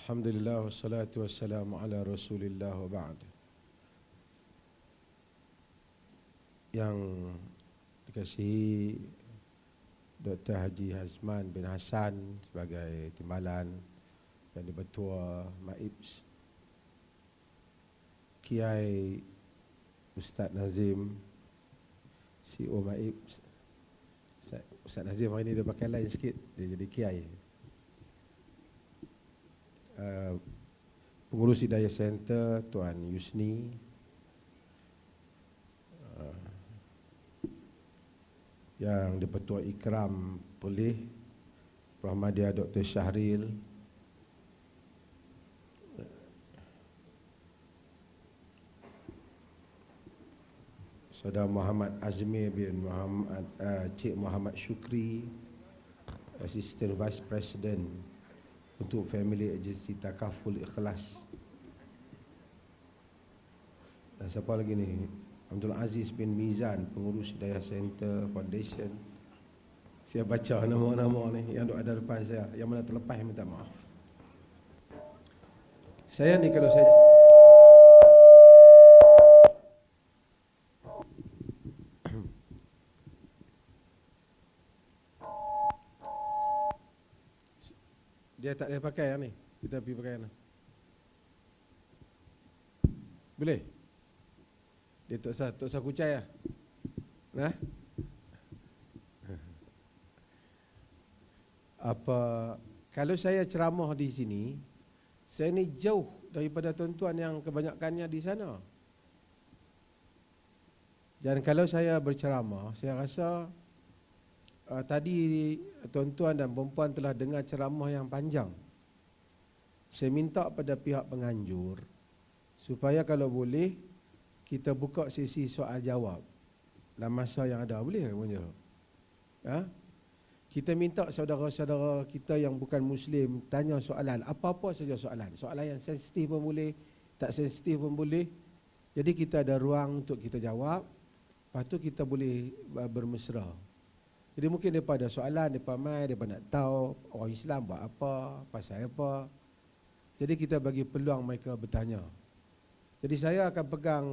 Alhamdulillah wassalatu wassalamu ala Rasulillah wa ba'd. Yang dikasihi Dr. Haji Hazman bin Hassan sebagai timbalan dan Dipertua MAIPS, Kiai Ustaz Nazim, CEO MAIPS. Ustaz Nazim hari ni dia pakai lain sikit, dia jadi Kiai. Pengurus Hidayah Center Tuan Yusni, yang Dipertua Ikram Pulih Muhammadiyah Dr. Syahril, Saudara Muhammad Azmi bin Muhammad Cik Muhammad Syukri, Assistant Vice President untuk Family Agency Takaful Ikhlas. Dan siapa lagi ni? Abdul Aziz bin Mizan, Pengurus Hidayah Center Foundation. Saya baca nama-nama ni yang ada depan saya. Yang mana terlepas minta maaf. Saya ni kalau saya dia tak boleh pakai yang ni. Kita pergi pakai yang ni. Boleh? Dia tak usah kucai lah. Nah? Kalau saya ceramah di sini, saya ni jauh daripada tuan-tuan yang kebanyakannya di sana. Dan kalau saya berceramah, saya rasa tadi tuan-tuan dan perempuan telah dengar ceramah yang panjang. Saya minta pada pihak penganjur supaya kalau boleh kita buka sesi soal jawab dalam masa yang ada. Boleh ke punya? Ha? Kita minta saudara-saudara kita yang bukan Muslim tanya soalan, apa-apa saja soalan. Soalan yang sensitif pun boleh, tak sensitif pun boleh. Jadi kita ada ruang untuk kita jawab. Lepas tu kita boleh bermesra. Jadi mungkin mereka ada soalan, mereka mai, mereka nak tahu orang Islam buat apa, pasal apa. Jadi kita bagi peluang mereka bertanya. Jadi saya akan pegang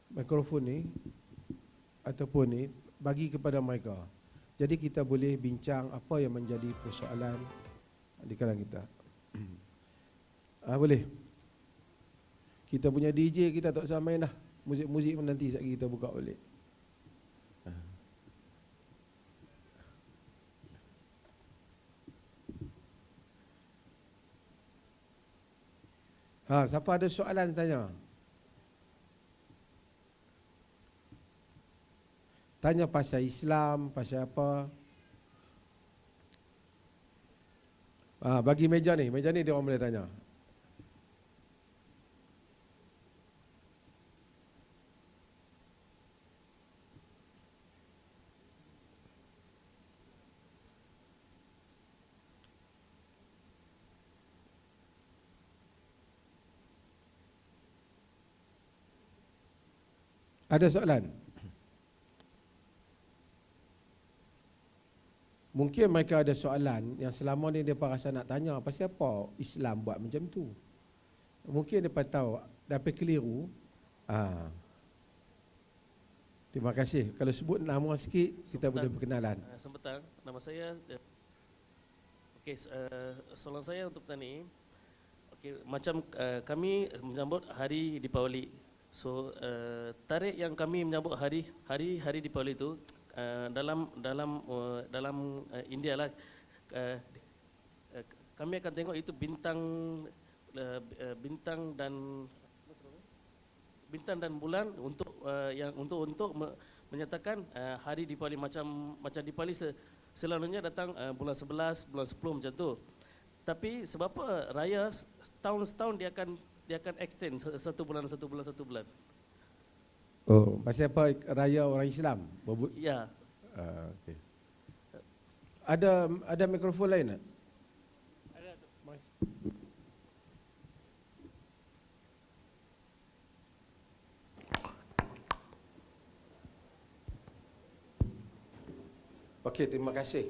mikrofon ni ataupun ni bagi kepada mereka. Jadi kita boleh bincang apa yang menjadi persoalan di kalangan kita. Boleh. Kita punya DJ kita tak usah main dah. Muzik-muzik pun nanti sekejap kita buka balik. Siapa ada soalan tanya? Tanya pasal Islam, pasal apa? Bagi meja ni dia orang boleh tanya. Ada soalan? Mungkin mereka ada soalan yang selama ni mereka rasa nak tanya, pasal apa Islam buat macam tu. Mungkin mereka tahu, dapat keliru. Terima kasih. Kalau sebut nama sikit, kita boleh berkenalan. Sempetang, nama saya. Okey, soalan saya untuk petani. Okey, macam kami menyambut hari Deepavali. So tarikh yang kami menyambut hari Deepavali itu dalam India lah, kami akan tengok itu bintang dan bulan untuk menyatakan hari Deepavali macam Deepavali selalunya datang bulan 11, bulan 10 macam tu. Tapi sebab apa raya setahun dia akan extend satu bulan. Oh, pasal apa raya orang Islam? Ya. Okay. Ada mikrofon lain tak? Ada tu. Okey, terima kasih.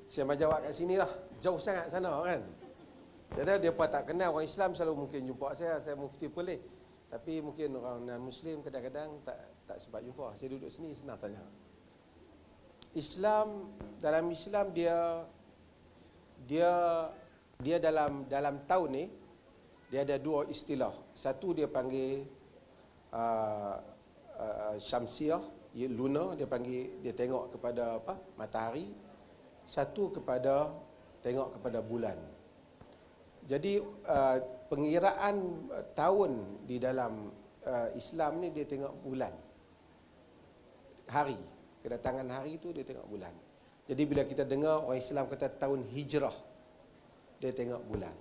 Saya mau jawab kat sini lah. Jauh sangat sana kan. Jadi dia pun tak kenal orang Islam, selalu mungkin jumpa saya mufti boleh. Tapi mungkin orang non-Muslim kadang-kadang tak sempat jumpa. Saya duduk sini senang tanya. Dalam Islam dia dalam tahun ni dia ada dua istilah. Satu dia panggil Syamsiah, lunar, dia tengok kepada matahari. Satu tengok kepada bulan. Jadi pengiraan tahun di dalam Islam ni dia tengok bulan. Hari, kedatangan hari itu dia tengok bulan. Jadi bila kita dengar orang Islam kata tahun hijrah, dia tengok bulan.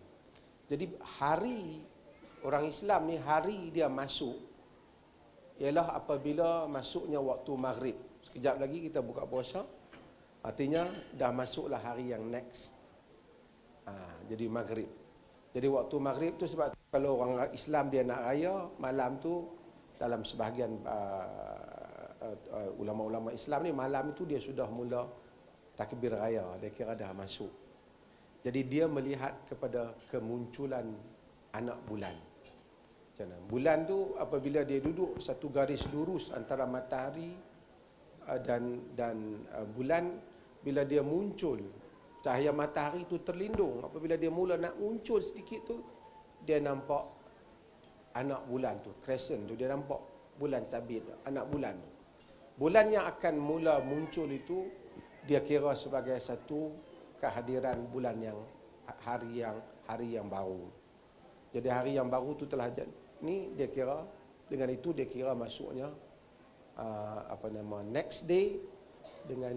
Jadi hari orang Islam ni, hari dia masuk ialah apabila masuknya waktu maghrib. Sekejap lagi kita buka puasa, artinya dah masuklah hari yang next. Jadi maghrib. Jadi waktu maghrib tu, sebab kalau orang Islam dia nak raya malam tu, dalam sebahagian ulama-ulama Islam ni, malam itu dia sudah mula takbir raya, dia kira dah masuk. Jadi dia melihat kepada kemunculan anak bulan. Macam mana? Bulan tu apabila dia duduk satu garis lurus antara matahari dan bulan, bila dia muncul, cahaya matahari tu terlindung. Apabila dia mula nak muncul sedikit tu, dia nampak anak bulan tu, crescent tu, dia nampak bulan sabit, anak bulan tu. Bulan yang akan mula muncul itu, dia kira sebagai satu kehadiran bulan yang hari yang baru. Jadi hari yang baru tu telah ni, dia kira dengan itu dia kira masuknya next day. Dengan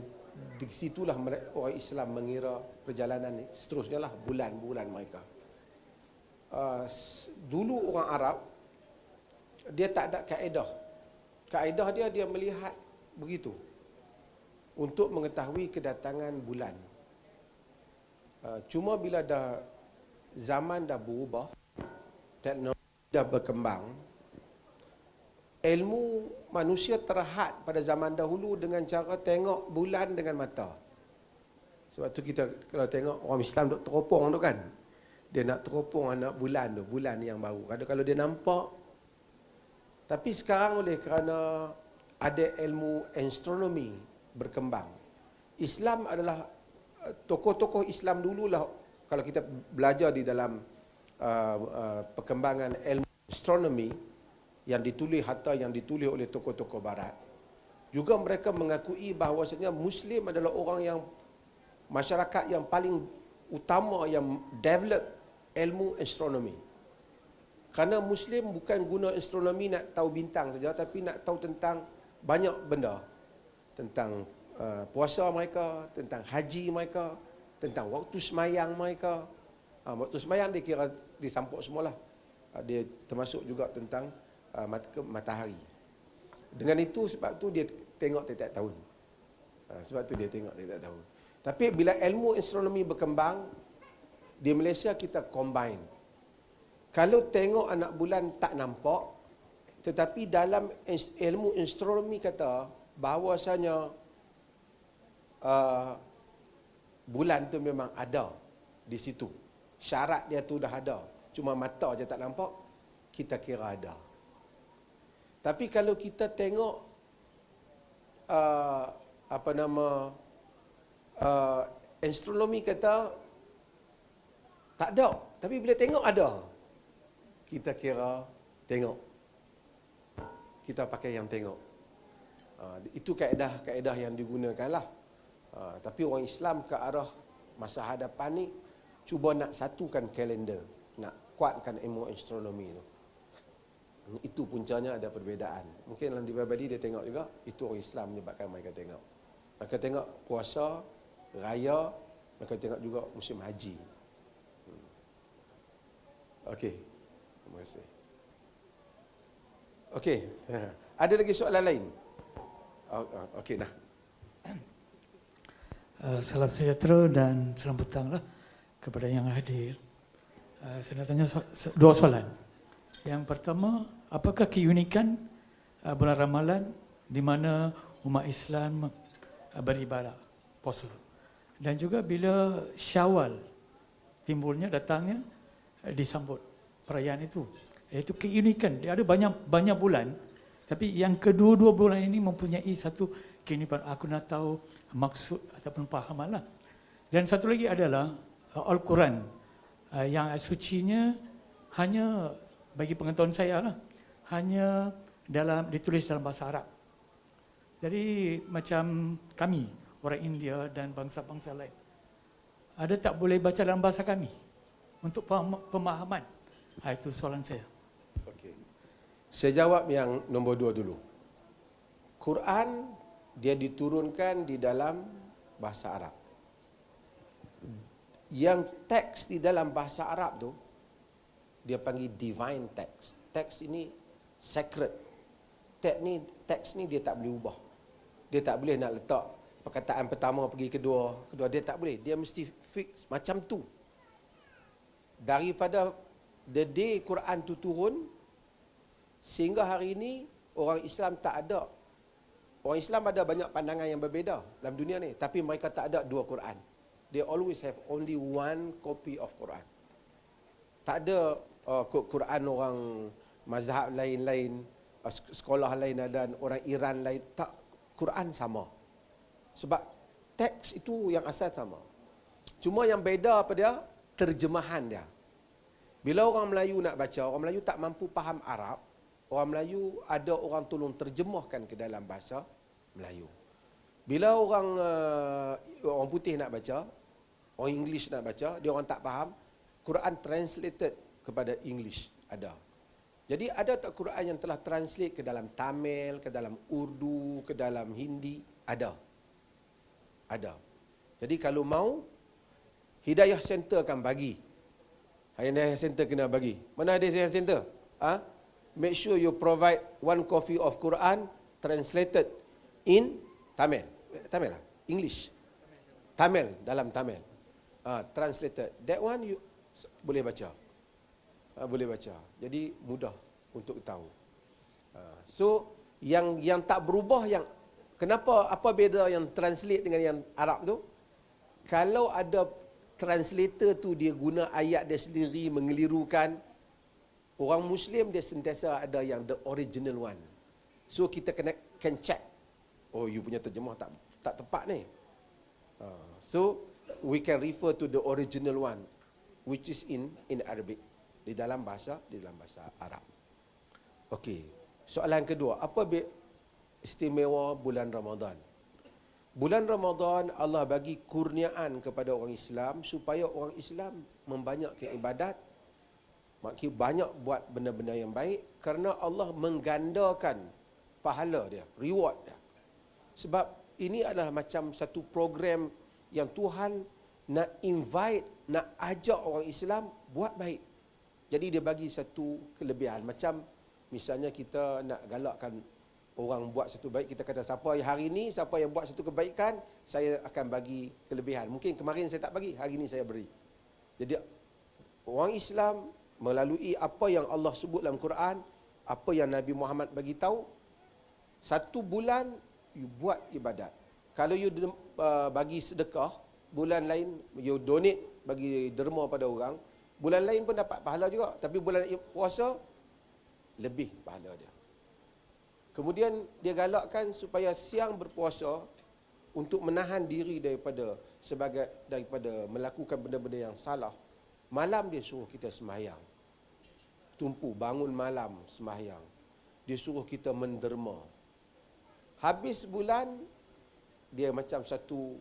di situlah orang Islam mengira perjalanan ni seterusnya lah bulan-bulan mereka. Dulu orang Arab dia tak ada kaedah. Kaedah dia melihat begitu untuk mengetahui kedatangan bulan. Cuma bila zaman dah berubah, teknologi dah berkembang, ilmu manusia terhad pada zaman dahulu dengan cara tengok bulan dengan mata. Sebab tu kita kalau tengok orang Islam duk teropong tu kan, dia nak teropong anak bulan tu, bulan yang baru. Kalau dia nampak. Tapi sekarang oleh kerana ada ilmu astronomi berkembang, Islam adalah tokoh-tokoh Islam dululah, kalau kita belajar di dalam perkembangan ilmu astronomi yang ditulis oleh tokoh-tokoh barat, juga mereka mengakui bahawasanya Muslim adalah orang yang, masyarakat yang paling utama yang develop ilmu astronomi. Kerana Muslim bukan guna astronomi nak tahu bintang saja, tapi nak tahu tentang banyak benda, tentang puasa mereka, tentang haji mereka, tentang waktu semayang mereka. Waktu semayang dia kira disampuk semualah. Dia termasuk juga tentang matahari. Dengan itu, sebab tu dia tengok tiap-tiap tahun. Sebab tu dia tengok tiap-tiap tahun. Tapi bila ilmu astronomi berkembang, di Malaysia kita combine. Kalau tengok anak bulan tak nampak, tetapi dalam ilmu astronomi kata bahawasanya bulan tu memang ada di situ. Syarat dia tu dah ada. Cuma mata je tak nampak, kita kira ada. Tapi kalau kita tengok astronomi kata tak ada, tapi bila tengok ada, kita kira tengok. Kita pakai yang tengok. Itu kaedah yang digunakan lah. Tapi orang Islam ke arah masa hadapan ni cuba nak satukan kalender, nak kuatkan ilmu astronomi tu. Itu puncanya ada perbezaan. Mungkin dalam Bali dia tengok juga, itu orang Islam menyebabkan mereka tengok. Mereka tengok puasa, raya, mereka tengok juga musim haji. Okey. Terima kasih. Okey. Ada lagi soalan lain? Okey dah. Salam sejahtera dan salam petanglah kepada yang hadir. Saya nak tanya dua soalan. Yang pertama, apakah keunikan bulan Ramadan di mana umat Islam beribadah, puasa? Dan juga bila Syawal timbulnya, datangnya, disambut perayaan itu. Iaitu keunikan. Dia ada banyak bulan, tapi yang kedua-dua bulan ini mempunyai satu keunikan. Aku nak tahu maksud ataupun pahaman lah. Dan satu lagi adalah Al-Quran, yang sucinya hanya bagi pengetahuan saya lah, hanya ditulis dalam bahasa Arab. Jadi macam kami, orang India dan bangsa-bangsa lain, ada tak boleh baca dalam bahasa kami untuk pemahaman? Itu soalan saya. Okey. Saya jawab yang nombor 2 dulu. Quran dia diturunkan di dalam bahasa Arab. Yang teks di dalam bahasa Arab tu dia panggil divine text. Teks ini sacred. Teks ni dia tak boleh ubah. Dia tak boleh nak letak perkataan pertama pergi kedua dia tak boleh. Dia mesti fix macam tu. Daripada the day Quran tu turun sehingga hari ini orang Islam tak ada. Orang Islam ada banyak pandangan yang berbeza dalam dunia ni, tapi mereka tak ada dua Quran. They always have only one copy of Quran. Tak ada Quran orang mazhab lain-lain, sekolah lain dan orang Iran lain. Tak, Quran sama. Sebab teks itu yang asal sama. Cuma yang beza pada dia, terjemahan dia. Bila orang Melayu nak baca, orang Melayu tak mampu faham Arab, orang Melayu ada orang tolong terjemahkan ke dalam bahasa Melayu. Bila orang putih nak baca, orang English nak baca, dia orang tak faham, Quran translated kepada English ada. Jadi ada tak Quran yang telah translate ke dalam Tamil, ke dalam Urdu, ke dalam Hindi? Ada. Ada. Jadi kalau mau, Hidayah Center akan bagi. Hidayah Center kena bagi. Mana ada Hidayah Center? Make sure you provide one copy of Quran translated in Tamil. Tamil lah? English. Tamil, dalam Tamil. Translated. That one you boleh baca. Boleh baca. Jadi mudah untuk tahu. So yang tak berubah, yang kenapa, apa beza yang translate dengan yang Arab tu? Kalau ada translator tu dia guna ayat dia sendiri mengelirukan, orang Muslim dia sentiasa ada yang the original one. So kita can check. Oh, you punya terjemah tak tepat ni. So we can refer to the original one, which is in Arabic, di dalam bahasa Arab. Okey. Soalan kedua, apa istimewa bulan Ramadan? Bulan Ramadan Allah bagi kurniaan kepada orang Islam supaya orang Islam membanyakkan ibadat, makin banyak buat benda-benda yang baik, kerana Allah menggandakan pahala dia, reward dia. Sebab ini adalah macam satu program yang Tuhan nak invite, nak ajak orang Islam buat baik. Jadi dia bagi satu kelebihan. Macam misalnya kita nak galakkan orang buat satu baik, kita kata siapa hari ini, siapa yang buat satu kebaikan, saya akan bagi kelebihan. Mungkin kemarin saya tak bagi, hari ini saya beri. Jadi orang Islam melalui apa yang Allah sebut dalam Quran, apa yang Nabi Muhammad bagi tahu, satu bulan you buat ibadat. Kalau you bagi sedekah, bulan lain you donate, bagi derma pada orang, bulan lain pun dapat pahala juga. Tapi bulan puasa, lebih pahala dia. Kemudian dia galakkan supaya siang berpuasa untuk menahan diri daripada melakukan benda-benda yang salah. Malam dia suruh kita sembahyang. Tumpu bangun malam sembahyang. Dia suruh kita menderma. Habis bulan dia macam satu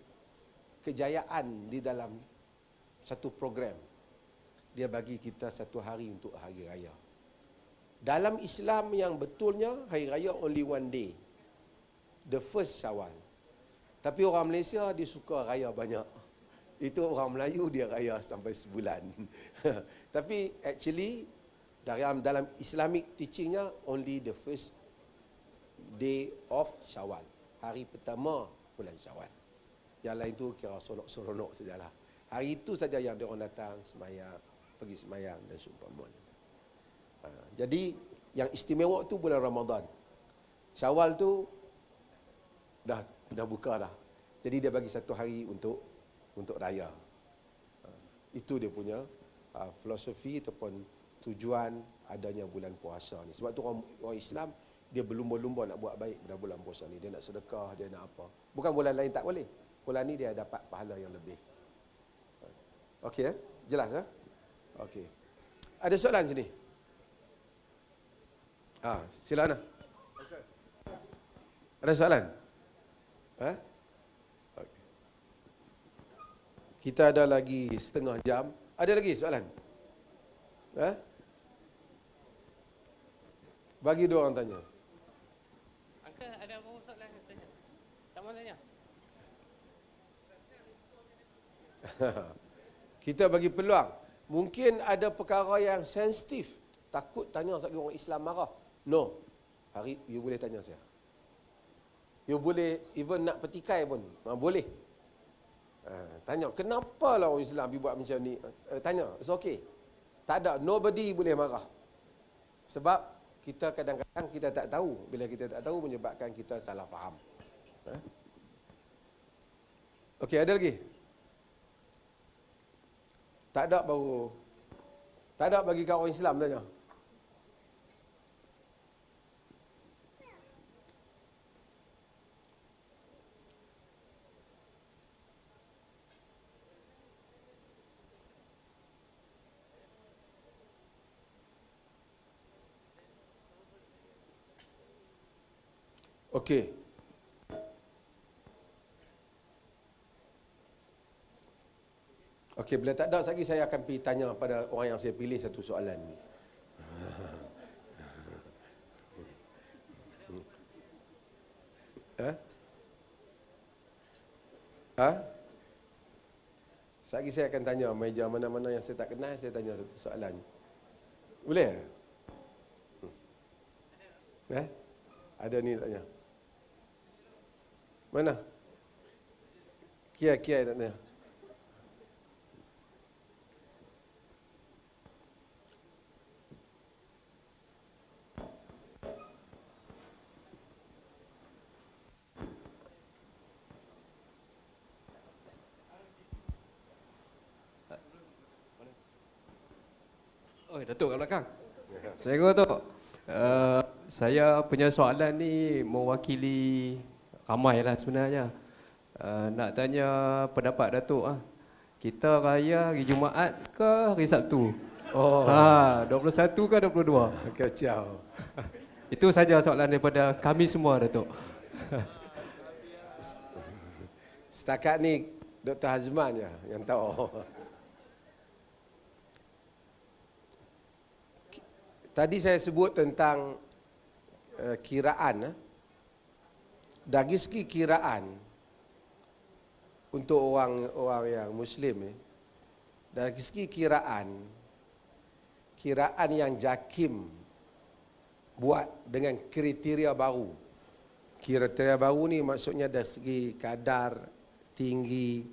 kejayaan di dalam satu program. Dia bagi kita satu hari untuk hari raya. Dalam Islam yang betulnya, hari raya only one day. The first Syawal. Tapi orang Malaysia dia suka raya banyak. Itu orang Melayu dia raya sampai sebulan. Tapi actually dalam Islamic teachingnya only the first day of Syawal. Hari pertama bulan Syawal. Yang lain tu kira seronok sajalah. Hari itu saja yang dia orang datang sembahyang, pergi sembahyang dan seumpamanya. Jadi yang istimewa tu bulan Ramadan. Syawal tu dah buka dah. Jadi dia bagi satu hari untuk raya. Itu dia punya filosofi ataupun tujuan adanya bulan puasa ni. Sebab tu orang Islam dia berlumba-lumba nak buat baik pada bulan puasa ni. Dia nak sedekah, dia nak apa. Bukan bulan lain tak boleh. Bulan ni dia dapat pahala yang lebih. Okey, jelas ya? Okey. Ada soalan sini? Silakan. Ada soalan? Okay. Kita ada lagi setengah jam. Ada lagi soalan? Bagi dua orang tanya. Angka ada apa soalan tanya? Tak mau tanya. Kita bagi peluang. Mungkin ada perkara yang sensitif. Takut tanya sekali orang Islam marah. No. Hari you boleh tanya saya. You boleh even nak petikai pun. Boleh. Tanya, kenapa lah orang Islam buat macam ni? Tanya, it's okay. Tak ada, nobody boleh marah. Sebab kita kadang-kadang kita tak tahu. Bila kita tak tahu menyebabkan kita salah faham. Okey, ada lagi? Tak ada baru. Tak ada bagi kat orang Islam tanya. Okey. Okey, bila tak ada lagi saya akan pergi tanya pada orang yang saya pilih satu soalan ni. Lagi saya akan tanya meja mana-mana yang saya tak kenal, saya tanya satu soalan. Boleh? Ada ni tanya. Mana? Kia tak tanya. Oh, Datuk kat belakang. Assalamualaikum, Datuk. Saya punya soalan ni mewakili ramai lah sebenarnya. Nak tanya pendapat Datuk. Kita raya hari Jumaat ke hari Sabtu? 21 ke 22? Kacau. Itu saja soalan daripada kami semua, Datuk. Setakat ni Dr. Hazman je yang tahu. Tadi saya sebut tentang kiraan. Dari segi kiraan untuk orang yang Muslim, dari segi kiraan yang JAKIM buat dengan kriteria baru. Kriteria baru ni maksudnya dari segi kadar, tinggi,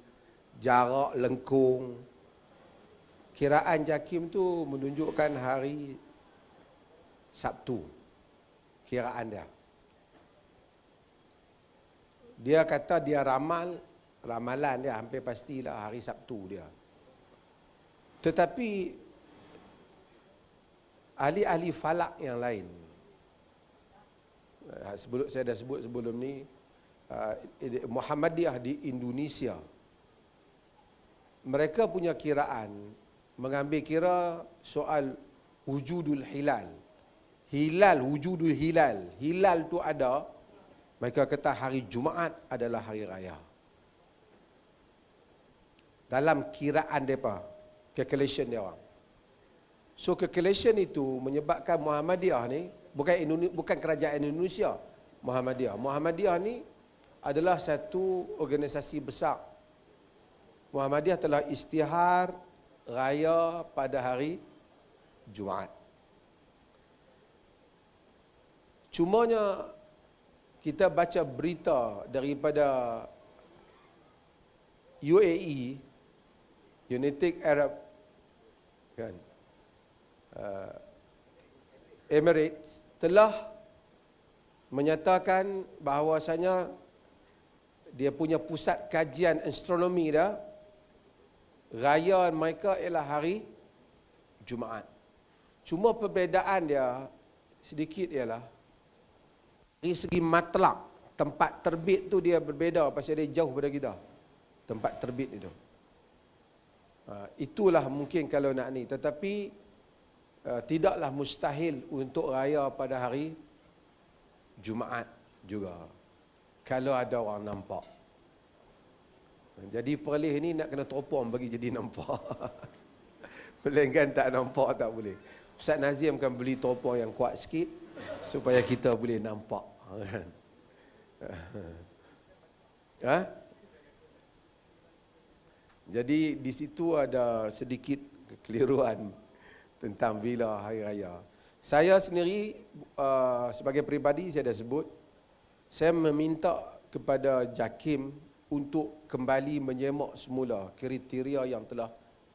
jarak, lengkung. Kiraan JAKIM tu menunjukkan hari Sabtu, kiraan dia. Dia kata dia ramalan dia hampir pastilah hari Sabtu dia. Tetapi ahli-ahli falak yang lain, saya dah sebut sebelum ni, Muhammadiyah di Indonesia, mereka punya kiraan mengambil kira soal wujudul hilal. Wujudul hilal. Hilal tu ada, mereka kata hari Jumaat adalah hari raya. Dalam kiraan mereka, calculation dia orang. So calculation itu menyebabkan Muhammadiyah ni, bukan kerajaan Indonesia, Muhammadiyah ni adalah satu organisasi besar. Muhammadiyah telah isytihar raya pada hari Jumaat. Cumanya kita baca berita daripada UAE, United Arab Emirates, telah menyatakan bahawasanya dia punya pusat kajian astronomi dah, raya mereka ialah hari Jumaat. Cuma perbezaan dia sedikit ialah dari segi matlak, tempat terbit tu dia berbeza pasal dia jauh pada kita. Tempat terbit itu. Itulah mungkin kalau nak ni. Tetapi tidaklah mustahil untuk raya pada hari Jumaat juga. Kalau ada orang nampak. Jadi perlis ni nak kena teropong bagi jadi nampak. Melainkan tak nampak tak boleh. Ustaz Nazim akan beli teropong yang kuat sikit supaya kita boleh nampak. Ha? Jadi di situ ada sedikit kekeliruan tentang bila hari raya. Saya sendiri sebagai peribadi saya dah sebut, saya meminta kepada JAKIM untuk kembali menyemak semula kriteria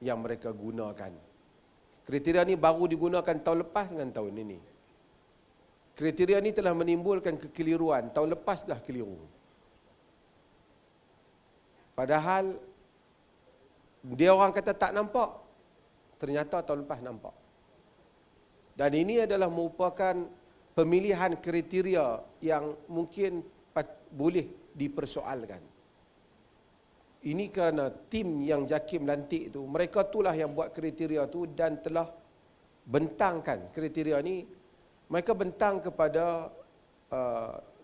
yang mereka gunakan. Kriteria ni baru digunakan tahun lepas dengan tahun ini. Kriteria ni telah menimbulkan kekeliruan. Tahun lepas dah keliru. Padahal dia orang kata tak nampak, ternyata tahun lepas nampak. Dan ini adalah merupakan pemilihan kriteria yang mungkin boleh dipersoalkan. Ini kerana tim yang JAKIM lantik itu, mereka itulah yang buat kriteria itu dan telah bentangkan kriteria ini. Mereka bentang kepada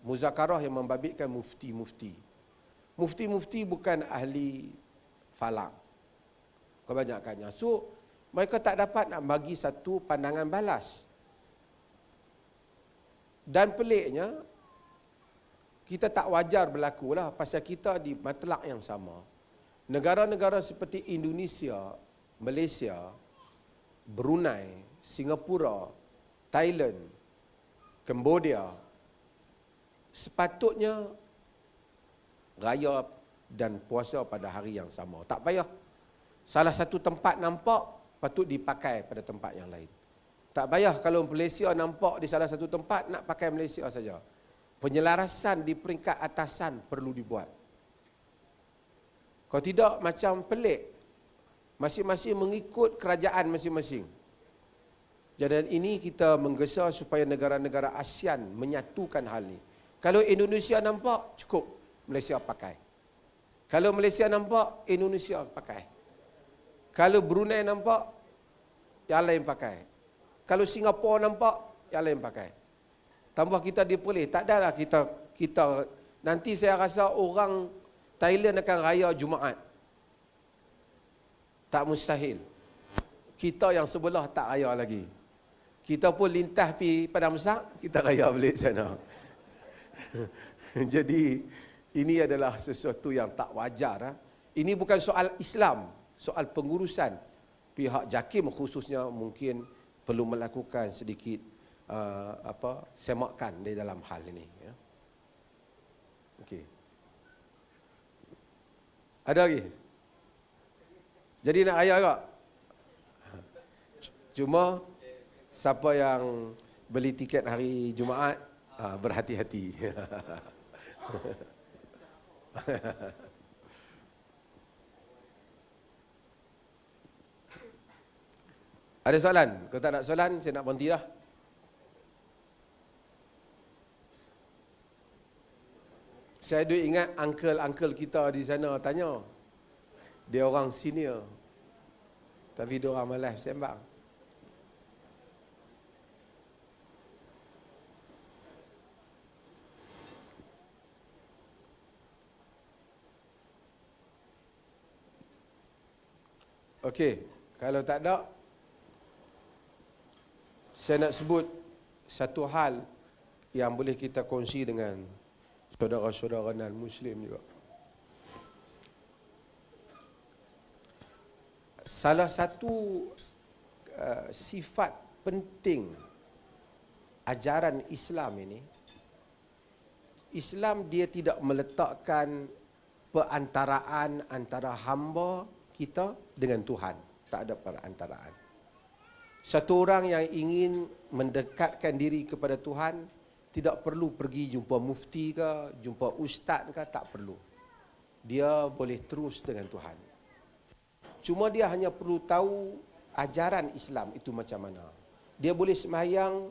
muzakarah yang membabitkan mufti-mufti. Mufti-mufti bukan ahli falak kebanyakannya. So, mereka tak dapat nak bagi satu pandangan balas. Dan peliknya, kita tak wajar berlaku lah pasal kita di matlak yang sama. Negara-negara seperti Indonesia, Malaysia, Brunei, Singapura, Thailand, Cambodia, sepatutnya raya dan puasa pada hari yang sama. Tak payah. Salah satu tempat nampak, patut dipakai pada tempat yang lain. Tak payah kalau Malaysia nampak di salah satu tempat, nak pakai Malaysia saja. Penyelarasan di peringkat atasan perlu dibuat. Kalau tidak, macam pelik. Masing-masing mengikut kerajaan masing-masing. Dan ini kita menggesa supaya negara-negara ASEAN menyatukan hal ini. Kalau Indonesia nampak, cukup Malaysia pakai. Kalau Malaysia nampak, Indonesia pakai. Kalau Brunei nampak, yang lain pakai. Kalau Singapura nampak, yang lain pakai. Tambah kita diperoleh. Tak adalah kita nanti saya rasa orang Thailand akan raya Jumaat. Tak mustahil. Kita yang sebelah tak raya lagi. Kita pun lintas pergi Padang Besar, kita raya balik sana. Jadi ini adalah sesuatu yang tak wajar. Ini bukan soal Islam, soal pengurusan. Pihak JAKIM khususnya mungkin perlu melakukan sedikit semakan di dalam hal ini. Ya. Okey. Ada lagi? Jadi nak raya tak? Cuma siapa yang beli tiket hari Jumaat, berhati-hati. Ada soalan? Kalau tak nak soalan, saya nak berhenti dah. Saya duk ingat uncle-uncle kita di sana tanya. Dia orang senior. Tapi dia orang malas sembang. Okey, kalau tak ada, saya nak sebut satu hal yang boleh kita kongsi dengan saudara-saudara non-Muslim juga. Salah satu sifat penting ajaran Islam ini, Islam dia tidak meletakkan perantaraan antara hamba kita dengan Tuhan. Tak ada perantaraan. Satu orang yang ingin mendekatkan diri kepada Tuhan, tidak perlu pergi jumpa mufti ke, jumpa ustaz ke, tak perlu. Dia boleh terus dengan Tuhan. Cuma dia hanya perlu tahu ajaran Islam itu macam mana. Dia boleh sembahyang,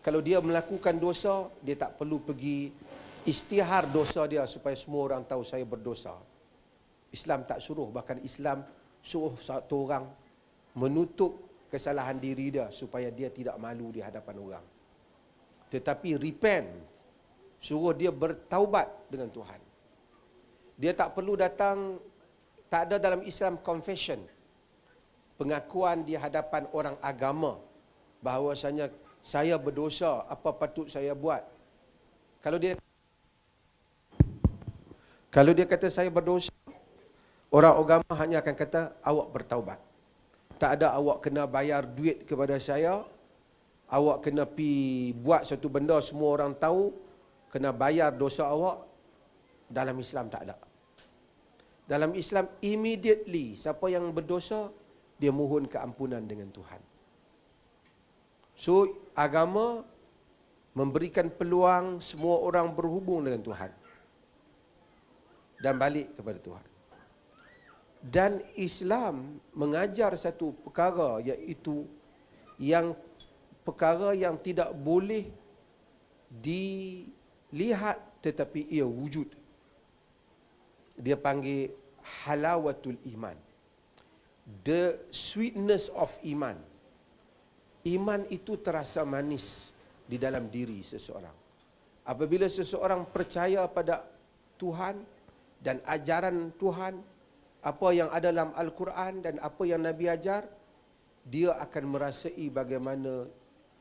kalau dia melakukan dosa, dia tak perlu pergi istihar dosa dia supaya semua orang tahu saya berdosa. Islam tak suruh, bahkan Islam suruh satu orang menutup kesalahan diri dia supaya dia tidak malu di hadapan orang. Tetapi repent, suruh dia bertaubat dengan Tuhan. Dia tak perlu datang, tak ada dalam Islam confession, pengakuan di hadapan orang agama bahawasanya saya berdosa, apa patut saya buat. Kalau dia kata saya berdosa, orang agama hanya akan kata awak bertaubat. Tak ada awak kena bayar duit kepada saya, awak kena pi buat satu benda semua orang tahu, kena bayar dosa awak. Dalam Islam tak ada. Dalam Islam immediately siapa yang berdosa, dia mohon keampunan dengan Tuhan. So agama memberikan peluang semua orang berhubung dengan Tuhan dan balik kepada Tuhan. Dan Islam mengajar satu perkara, iaitu yang perkara yang tidak boleh dilihat tetapi ia wujud. Dia panggil halawatul iman, the sweetness of iman. Iman itu terasa manis di dalam diri seseorang. Apabila seseorang percaya pada Tuhan dan ajaran Tuhan, apa yang ada dalam Al-Quran dan apa yang Nabi ajar, dia akan merasai bagaimana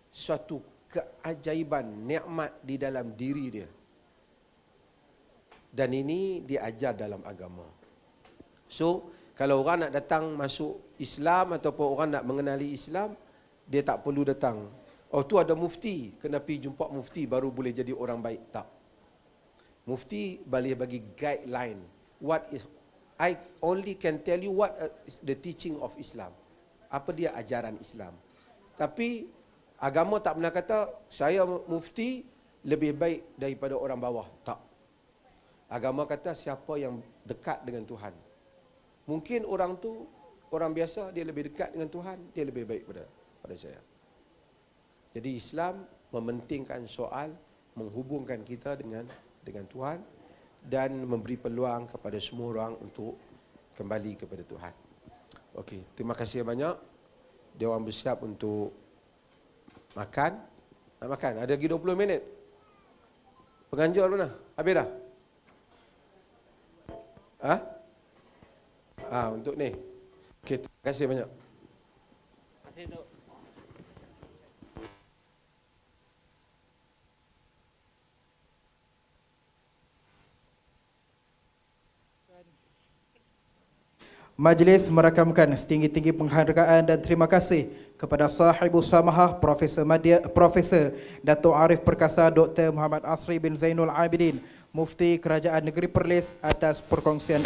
suatu keajaiban, nikmat di dalam diri dia. Dan ini diajar dalam agama. So, kalau orang nak datang masuk Islam ataupun orang nak mengenali Islam, dia tak perlu datang, oh tu ada mufti, kena pergi jumpa mufti baru boleh jadi orang baik. Tak. Mufti boleh bagi guideline. I only can tell you what is the teaching of Islam. Apa dia ajaran Islam. Tapi agama tak pernah kata saya mufti lebih baik daripada orang bawah. Tak. Agama kata siapa yang dekat dengan Tuhan. Mungkin orang tu, orang biasa, dia lebih dekat dengan Tuhan, dia lebih baik pada saya. Jadi Islam mementingkan soal menghubungkan kita dengan Tuhan dan memberi peluang kepada semua orang untuk kembali kepada Tuhan. Okey, terima kasih banyak. Dia orang bersiap untuk makan. Nak makan, ada lagi 20 minit. Penganjur mana? Habis dah? Untuk ni. Okey, terima kasih banyak. Terima kasih, Dok. Majlis merakamkan setinggi-tinggi penghargaan dan terima kasih kepada Sahibus Samahah Profesor Dato' Arif Perkasa Dr. Muhammad Asri bin Zainul Abidin, Mufti Kerajaan Negeri Perlis atas perkongsian